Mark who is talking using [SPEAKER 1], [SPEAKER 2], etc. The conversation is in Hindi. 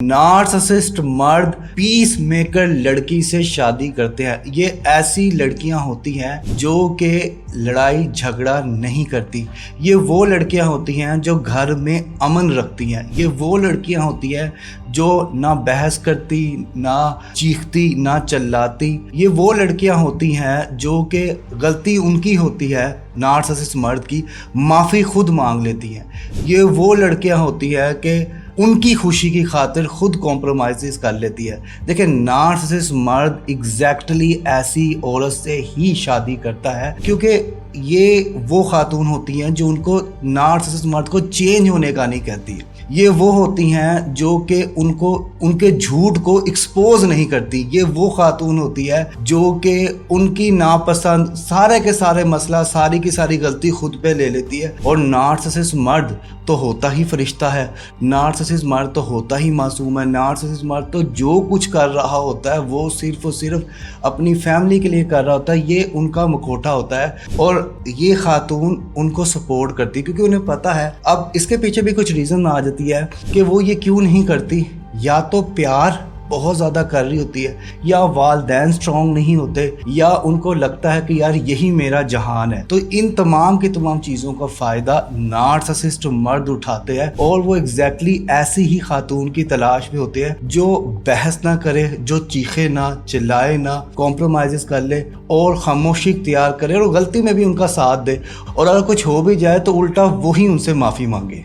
[SPEAKER 1] नार्सिसिस्ट मर्द पीस मेकर लड़की से शादी करते हैं। ये ऐसी लड़कियां होती हैं जो कि लड़ाई झगड़ा नहीं करती। ये वो लड़कियां होती हैं जो घर में अमन रखती हैं। ये वो लड़कियां होती हैं जो ना बहस करती, ना चीखती, ना चिल्लाती। ये वो लड़कियां होती हैं जो कि गलती उनकी होती है नार्सिसिस्ट मर्द की, माफ़ी खुद मांग लेती हैं। ये वो लड़कियां होती है कि उनकी खुशी की खातिर खुद कॉम्प्रोमाइज़ कर लेती है। देखिए, नार्सिसिस्ट मर्द एग्जैक्टली ऐसी औरत से ही शादी करता है, क्योंकि ये वो खातून होती हैं जो उनको नार्सिसिस्ट मर्द को चेंज होने का नहीं कहती है। ये वो होती हैं जो कि उनको उनके झूठ को एक्सपोज नहीं करती। ये वो खातून होती है जो कि उनकी नापसंद सारे के सारे मसला, सारी की सारी गलती खुद पे ले लेती है। और नार्सिसिस्ट मर्द तो होता ही फरिश्ता है, नार्सिसिस्ट मर्द तो होता ही मासूम है। नार्सिसिस्ट मर्द तो जो कुछ कर रहा होता है वो सिर्फ और सिर्फ अपनी फैमिली के लिए कर रहा होता है। ये उनका मुखौटा होता है और ये खातून उनको सपोर्ट करती है, क्योंकि उन्हें पता है। अब इसके पीछे भी कुछ रीज़न आ जाती है कि वो ये क्यों नहीं करती। या तो प्यार बहुत ज़्यादा कर रही होती है, या वालदैन स्ट्रॉन्ग नहीं होते, या उनको लगता है कि यार यही मेरा जहान है। तो इन तमाम की तमाम चीज़ों का फ़ायदा नार्सिसिस्ट मर्द उठाते हैं और वो एग्जैक्टली ऐसी ही खातून की तलाश में होते हैं जो बहस ना करे, जो चीखे ना, चिल्लाए ना, कॉम्प्रोमाइज़ कर ले और खामोशी इख्तियार करे और गलती में भी उनका साथ दे। और अगर कुछ हो भी जाए तो उल्टा वही उनसे माफ़ी मांगे।